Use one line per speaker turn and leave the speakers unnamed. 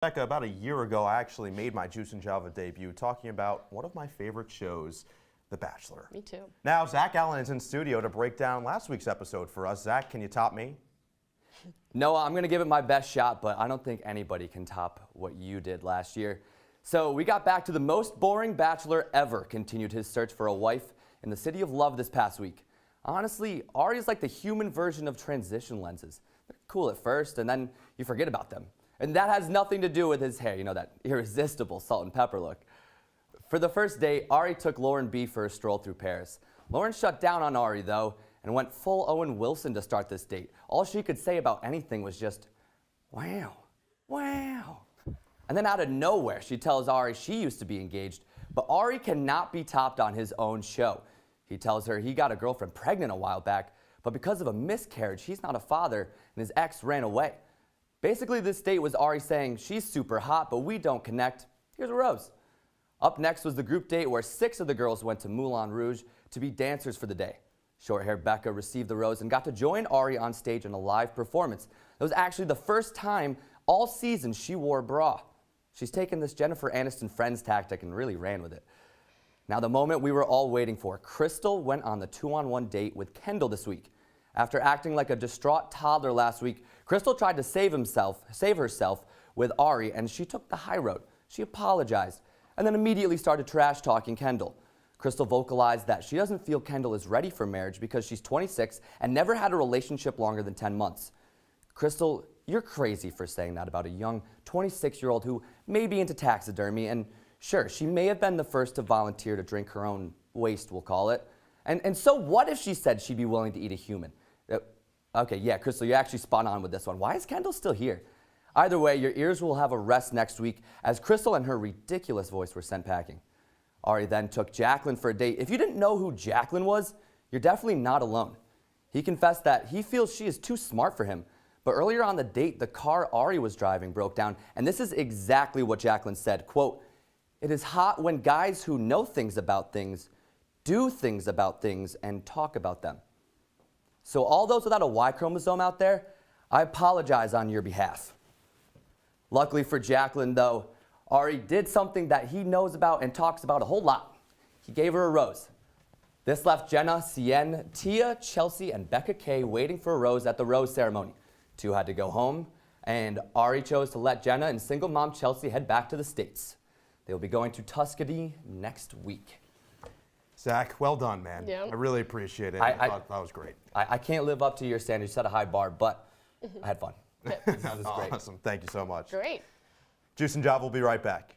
Becca, about a year ago, I actually made my Juice and Java debut talking about one of my favorite shows, The Bachelor.
Me too.
Now, Zach Allen is in studio to break down last week's episode for us. Zach, can you top me?
Noah, I'm going to give it my best shot, but I don't think anybody can top what you did last year. So we got back to the most boring Bachelor ever continued his search for a wife in the city of love this past week. Honestly, Ari is like the human version of transition lenses. They're cool at first, and then you forget about them. And that has nothing to do with his hair, you know, that irresistible salt and pepper look. For the first date, Ari took Lauren B for a stroll through Paris. Lauren shut down on Ari, though, and went full Owen Wilson to start this date. All she could say about anything was just, wow, wow. And then out of nowhere, she tells Ari she used to be engaged, but Ari cannot be topped on his own show. He tells her he got a girlfriend pregnant a while back, but because of a miscarriage, he's not a father, and his ex ran away. Basically, this date was Ari saying, she's super hot, but we don't connect. Here's a rose. Up next was the group date where 6 of the girls went to Moulin Rouge to be dancers for the day. Short-haired Becca received the rose and got to join Ari on stage in a live performance. It was actually the first time all season she wore a bra. She's taken this Jennifer Aniston Friends tactic and really ran with it. Now, the moment we were all waiting for, Crystal went on the 2-on-1 date with Kendall this week. After acting like a distraught toddler last week, Crystal tried to save herself with Ari, and she took the high road. She apologized and then immediately started trash-talking Kendall. Crystal vocalized that she doesn't feel Kendall is ready for marriage because she's 26 and never had a relationship longer than 10 months. Crystal, you're crazy for saying that about a young 26-year-old who may be into taxidermy, and sure, she may have been the first to volunteer to drink her own waste, we'll call it. And so what if she said she'd be willing to eat a human? Okay, yeah, Crystal, you're actually spot on with this one. Why is Kendall still here? Either way, your ears will have a rest next week as Crystal and her ridiculous voice were sent packing. Ari then took Jacqueline for a date. If you didn't know who Jacqueline was, you're definitely not alone. He confessed that he feels she is too smart for him. But earlier on the date, the car Ari was driving broke down, and this is exactly what Jacqueline said, quote, "It is hot when guys who know things about things do things about things and talk about them." So all those without a Y chromosome out there, I apologize on your behalf. Luckily for Jacqueline, though, Ari did something that he knows about and talks about a whole lot. He gave her a rose. This left Jenna, Cien, Tia, Chelsea, and Becca K waiting for a rose at the rose ceremony. 2 had to go home, and Ari chose to let Jenna and single mom Chelsea head back to the States. They will be going to Tuscany next week.
Zach, well done, man.
Yeah.
I really appreciate it. I thought that was great.
I can't live up to your standards. You set a high bar, but I had fun.
That was great. Awesome. Thank you so much.
Great.
Juice and Java will be right back.